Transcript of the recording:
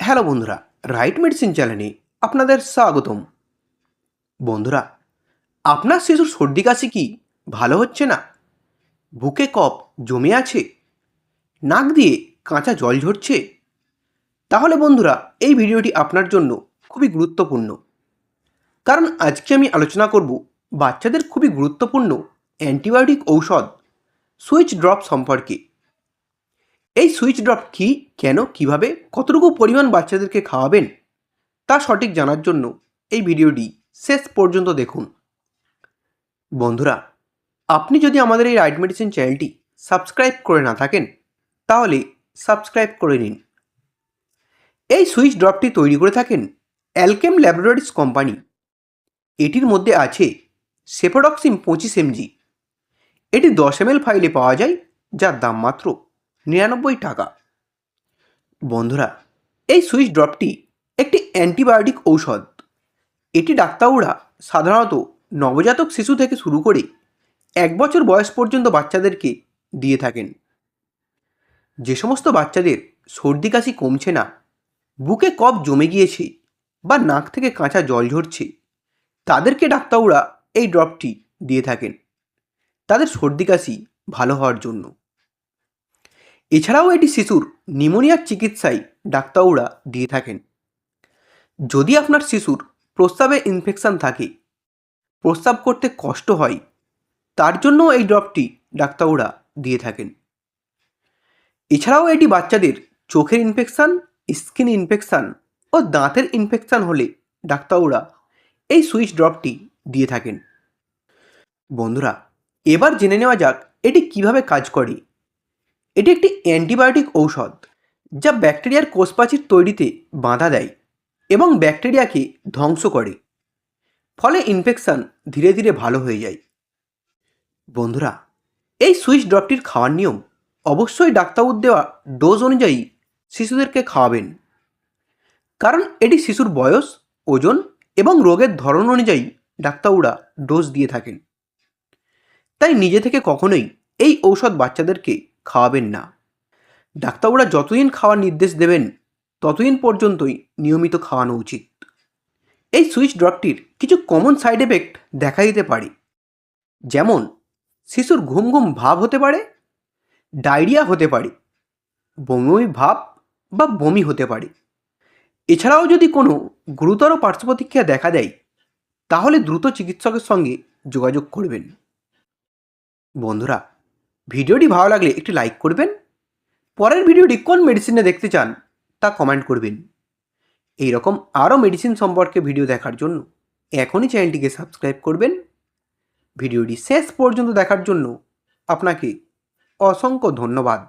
Hello বন্ধুরা, right medicine চ্যানেলে আপনাদের স্বাগতম। বন্ধুরা, আপনার শিশুর সর্দি কাশি কি ভালো হচ্ছে না? বুকে কফ জমে আছে, নাক দিয়ে কাঁচা জল ঝরছে? তাহলে বন্ধুরা, এই ভিডিওটি আপনার জন্য খুবই গুরুত্বপূর্ণ। কারণ আজকে আমি আলোচনা করব বাচ্চাদের খুবই গুরুত্বপূর্ণ অ্যান্টিবায়োটিক ঔষধ সুইচ ড্রপ সম্পর্কে। এই সুইচ ড্রপ কি, কেন, কিভাবে, কতটুকু পরিমাণ বাচ্চাদেরকে খাওয়াবেন তা সঠিক জানার জন্য এই ভিডিওটি শেষ পর্যন্ত দেখুন। বন্ধুরা, আপনি যদি আমাদের এই রাইট মেডিসিন চ্যানেলটি সাবস্ক্রাইব করে না থাকেন তাহলে সাবস্ক্রাইব করে নিন। এই সুইচ ড্রপটি তৈরি করে থাকেন অ্যালকেম ল্যাবরেটরিজ কোম্পানি। এটির মধ্যে আছে সেফোডক্সিম 25 mg। এটি 10 ml ফাইলে পাওয়া যায়, যার দাম মাত্র 99 টাকা। বন্ধুরা, এই সুইচ ড্রপটি একটি অ্যান্টিবায়োটিক ঔষধ। এটি ডাক্তাররা সাধারণত নবজাতক শিশু থেকে শুরু করে 1 বছর বয়স পর্যন্ত বাচ্চাদেরকে দিয়ে থাকেন। যে সমস্ত বাচ্চাদের সর্দি কাশি কমছে না, বুকে কফ জমে গিয়েছে বা নাক থেকে কাঁচা জল ঝরছে, তাদেরকে ডাক্তাররা এই ড্রপটি দিয়ে থাকেন তাদের সর্দি কাশি ভালো হওয়ার জন্য। এছাড়াও এটি শিশুর নিউমোনিয়ার চিকিৎসায় ডাক্তাররা দিয়ে থাকেন। যদি আপনার শিশুর প্রস্রাবে ইনফেকশন থাকে, প্রস্রাব করতে কষ্ট হয়, তার জন্য এই ড্রপটি ডাক্তাররা দিয়ে থাকেন। এছাড়াও এটি বাচ্চাদের চোখের ইনফেকশান, স্কিন ইনফেকশান ও দাঁতের ইনফেকশান হলে ডাক্তাররা এই সুইচ ড্রপটি দিয়ে থাকেন। বন্ধুরা, এবার জেনে নেওয়া যাক এটি কিভাবে কাজ করে। এটি একটি অ্যান্টিবায়োটিক ঔষধ যা ব্যাকটেরিয়ার কোষপ্রাচীর তৈরিতে বাধা দেয় এবং ব্যাকটেরিয়াকে ধ্বংস করে, ফলে ইনফেকশান ধীরে ধীরে ভালো হয়ে যায়। বন্ধুরা, এই সুইচ ড্রপটির খাওয়ার নিয়ম অবশ্যই ডাক্তারবাবুর দেওয়া ডোজ অনুযায়ী শিশুদেরকে খাওয়াবেন। কারণ এটি শিশুর বয়স, ওজন এবং রোগের ধরন অনুযায়ী ডাক্তারবাবুরা ডোজ দিয়ে থাকেন। তাই নিজে থেকে কখনোই এই ঔষধ বাচ্চাদেরকে খাওয়াবেন না। ডাক্তারবাবুরা যতদিন খাওয়ার নির্দেশ দেবেন ততদিন পর্যন্তই নিয়মিত খাওয়ানো উচিত। এই সুইচ ড্রপটির কিছু কমন সাইড এফেক্ট দেখা দিতে পারে, যেমন শিশুর ঘুম ঘুম ভাব হতে পারে, ডায়রিয়া হতে পারে, বমি ভাব বা বমি হতে পারে। এছাড়াও যদি কোনো গুরুতর পার্শ্বপ্রতিক্রিয়া দেখা দেয় তাহলে দ্রুত চিকিৎসকের সঙ্গে যোগাযোগ করবেন। বন্ধুরা, ভিডিওটি ভালো লাগলে একটি লাইক করবেন। পরের ভিডিওটি কোন মেডিসিনে দেখতে চান তা কমেন্ট করবেন। এইরকম আরও মেডিসিন সম্পর্কে ভিডিও দেখার জন্য এখনই চ্যানেলটিকে সাবস্ক্রাইব করবেন। ভিডিওটি শেষ পর্যন্ত দেখার জন্য আপনাকে অসংখ্য ধন্যবাদ।